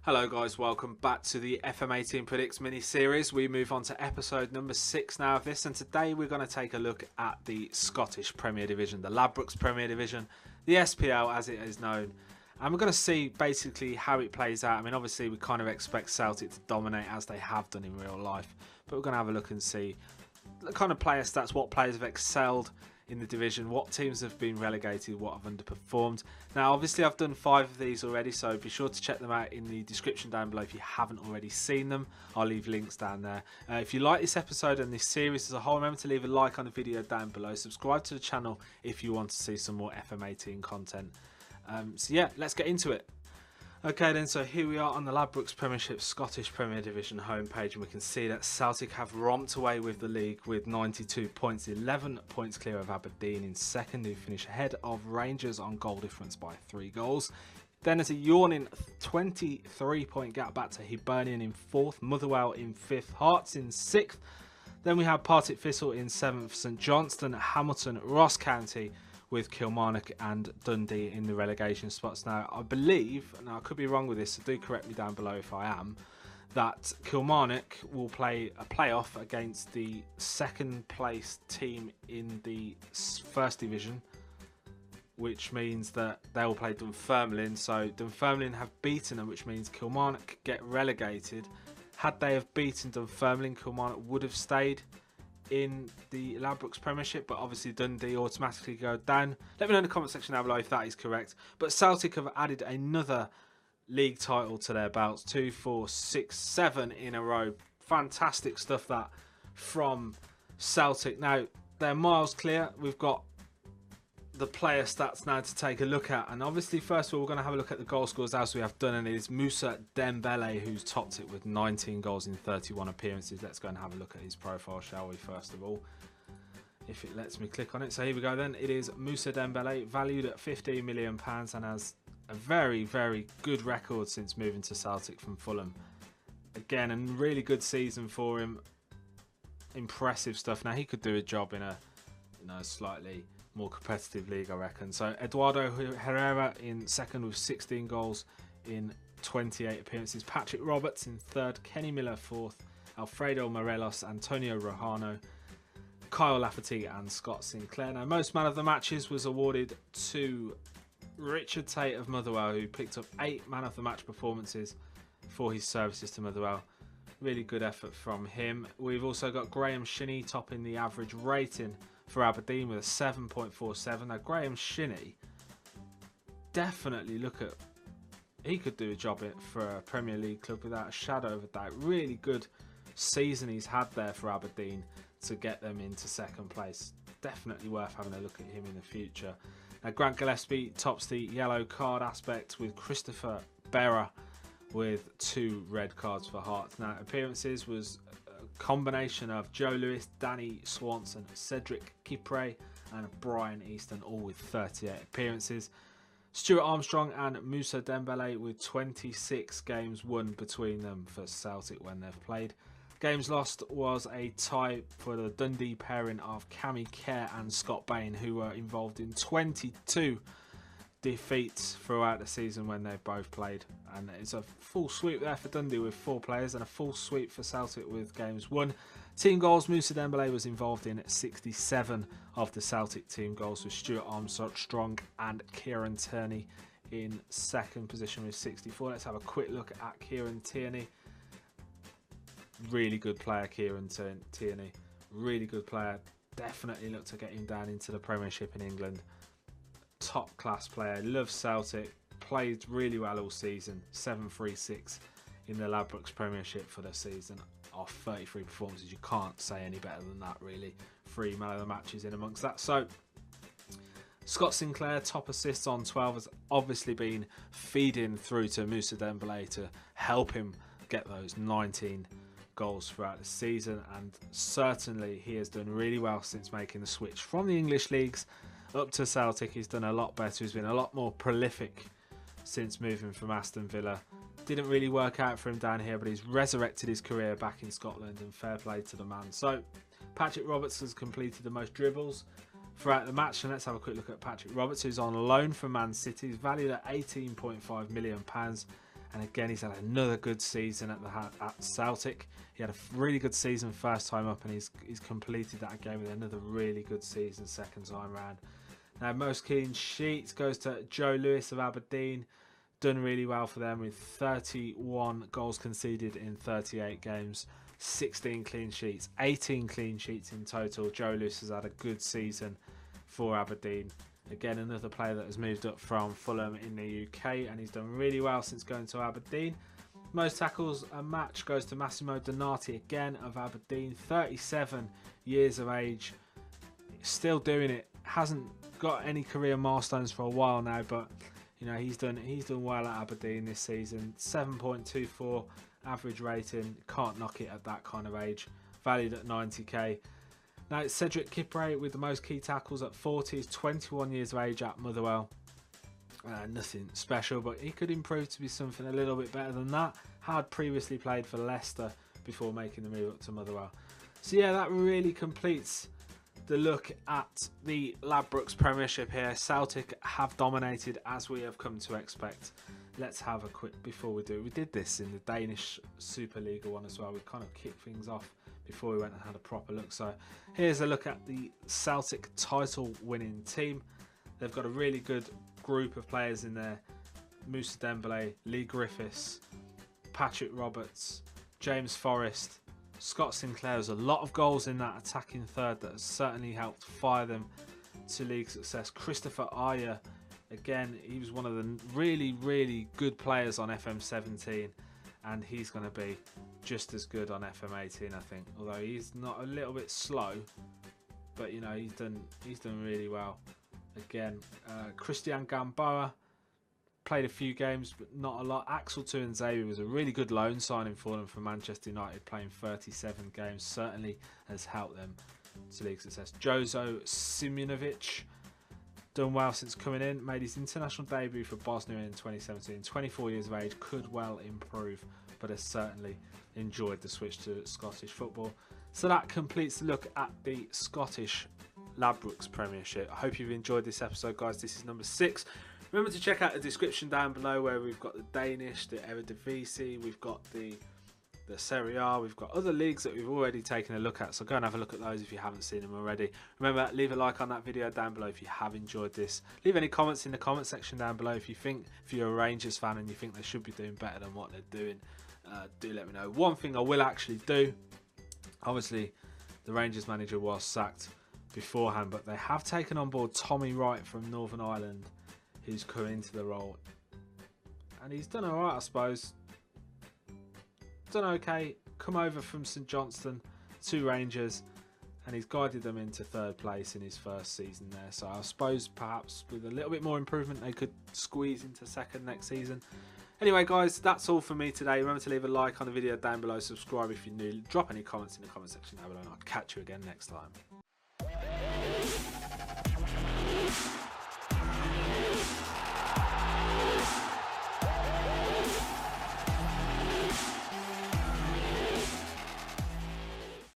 Hello guys, welcome back to the FM18 Predicts mini-series. We move on to episode number 6 now of this, and today we're going to take a look at the Scottish Premier Division, the Ladbrokes Premier Division, the SPL as it is known. And we're going to see basically how it plays out. I mean, obviously we kind of expect Celtic to dominate as they have done in real life, but we're going to have a look and see the kind of player stats, what players have excelled in the division, what teams have been relegated, what have underperformed. Now obviously I've done 5 of these already, so be sure to check them out in the description down below if you haven't already seen them. I'll leave links down there. If you like this episode and this series as a whole, remember to leave a like on the video down below. Subscribe to the channel if you want to see some more FM18 content. So yeah, let's get into it. Okay then, so here we are on the Ladbrokes Premiership Scottish Premier Division homepage, and we can see that Celtic have romped away with the league with 92 points, 11 points clear of Aberdeen in second, who finish ahead of Rangers on goal difference by 3 goals. Then there's a yawning 23 point gap back to Hibernian in 4th, Motherwell in 5th, Hearts in 6th. Then we have Partick Thistle in 7th, St Johnstone, Hamilton, Ross County, with Kilmarnock and Dundee in the relegation spots. Now, I believe, and I could be wrong with this, so do correct me down below if I am, that Kilmarnock will play a playoff against the second place team in the first division, which means that they will play Dunfermline. So Dunfermline have beaten them, which means Kilmarnock get relegated. Had they have beaten Dunfermline, Kilmarnock would have stayed in the Ladbrokes Premiership, but obviously Dundee automatically go down. Let me know in the comment section down below if that is correct. But Celtic have added another league title to their belts, 2, 4, 6, 7 in a row. Fantastic stuff that from Celtic. Now they're miles clear. We've got the player stats now to take a look at, and obviously first of all we're going to have a look at the goal scores as we have done, and it is Moussa Dembele who's topped it with 19 goals in 31 appearances. Let's go and have a look at his profile, shall we, first of all, if it lets me click on it. So here we go then. It is Moussa Dembele, valued at £15 million, and has a very good record since moving to Celtic from Fulham. Again, a really good season for him. Impressive stuff. Now he could do a job in a slightly more competitive league, I reckon. So Eduardo Herrera in second with 16 goals in 28 appearances. Patrick Roberts in third. Kenny Miller fourth. Alfredo Morelos, Antonio Rojano, Kyle Lafferty and Scott Sinclair. Now most man of the matches was awarded to Richard Tate of Motherwell, who picked up 8 man of the match performances for his services to Motherwell. Really good effort from him. We've also got Graham Shinney topping the average rating for Aberdeen with a 7.47. Now Graham Shinney, definitely he could do a job for a Premier League club without a shadow of a doubt. Really good season he's had there for Aberdeen to get them into second place. Definitely worth having a look at him in the future. Now Grant Gillespie tops the yellow card aspect with Christopher Berra with 2 red cards for Hearts. Now appearances was combination of Joe Lewis, Danny Swanson, Cedric Kipre and Brian Easton, all with 38 appearances. Stuart Armstrong and Moussa Dembele with 26 games won between them for Celtic when they've played. Games lost was a tie for the Dundee pairing of Cammy Kerr and Scott Bain, who were involved in 22 defeats throughout the season when they've both played, and it's a full sweep there for Dundee with 4 players and a full sweep for Celtic with games won. Team goals, Moussa Dembele was involved in 67 of the Celtic team goals, with Stuart Armstrong and Kieran Tierney in second position with 64. Let's have a quick look at Kieran Tierney. Really good player, Kieran Tierney. Really good player. Definitely look to get him down into the Premiership in England. Top class player, loves Celtic, played really well all season. 7-3-6 in the Ladbrokes Premiership for the season off 33 performances. You can't say any better than that, really. 3 man of the matches in amongst that. So Scott Sinclair, top assists on 12, has obviously been feeding through to Moussa Dembele to help him get those 19 goals throughout the season, and certainly he has done really well since making the switch from the English leagues up to Celtic. He's done a lot better. He's been a lot more prolific since moving from Aston Villa. Didn't really work out for him down here, but he's resurrected his career back in Scotland, and fair play to the man. So Patrick Roberts has completed the most dribbles throughout the match, and let's have a quick look at Patrick Roberts, who's on loan from Man City. He's valued at £18.5 million And again, he's had another good season at Celtic. He had a really good season first time up, and he's completed that again with another really good season second time round. Now, most clean sheets goes to Joe Lewis of Aberdeen. Done really well for them with 31 goals conceded in 38 games, 16 clean sheets, 18 clean sheets in total. Joe Lewis has had a good season for Aberdeen. Again, another player that has moved up from Fulham in the UK, and he's done really well since going to Aberdeen. Most tackles a match goes to Massimo Donati again of Aberdeen, 37 years of age, still doing it. Hasn't got any career milestones for a while now, but you know, he's done well at Aberdeen this season. 7.24 average rating, can't knock it at that kind of age, valued at 90k. Now it's Cedric Kipre with the most key tackles at 40. He's 21 years of age at Motherwell. Nothing special, but he could improve to be something a little bit better than that. Had previously played for Leicester before making the move up to Motherwell. So yeah, that really completes the look at the Ladbrokes Premiership here. Celtic have dominated as we have come to expect. Let's have a quick, before we do, we did this in the Danish Superliga one as well. We kind of kicked things off before we went and had a proper look. So here's a look at the Celtic title winning team. They've got a really good group of players in there. Moussa Dembele, Lee Griffiths, Patrick Roberts, James Forrest, Scott Sinclair. There's a lot of goals in that attacking third that has certainly helped fire them to league success. Christopher Ajer, again, he was one of the really good players on FM17, and he's going to be just as good on FM18, I think. Although he's not a little bit slow, but you know, he's done really well. Again, Christian Gamboa played a few games, but not a lot. Axel Tuanzebe was a really good loan signing for them from Manchester United, playing 37 games. Certainly has helped them to league success. Jozo Simunovic, done well since coming in. Made his international debut for Bosnia in 2017. 24 years of age, could well improve, but has certainly enjoyed the switch to Scottish football. So that completes the look at the Scottish Ladbrokes Premiership. I hope you've enjoyed this episode, guys. This is number 6. Remember to check out the description down below where we've got the Danish, the Eredivisie, we've got the Serie A, we've got other leagues that we've already taken a look at, so go and have a look at those if you haven't seen them already. Remember, leave a like on that video down below if you have enjoyed this. Leave any comments in the comment section down below if you're a Rangers fan and you think they should be doing better than what they're doing. Do let me know. One thing I will actually do, obviously the Rangers manager was sacked beforehand, but they have taken on board Tommy Wright from Northern Ireland, who's come into the role, and he's done alright, I suppose. Done okay, come over from St Johnstone to Rangers, and he's guided them into 3rd place in his first season there. So I suppose perhaps with a little bit more improvement they could squeeze into 2nd next season. Anyway guys, that's all for me today. Remember to leave a like on the video down below, subscribe if you're new, drop any comments in the comment section down below, and I'll catch you again next time.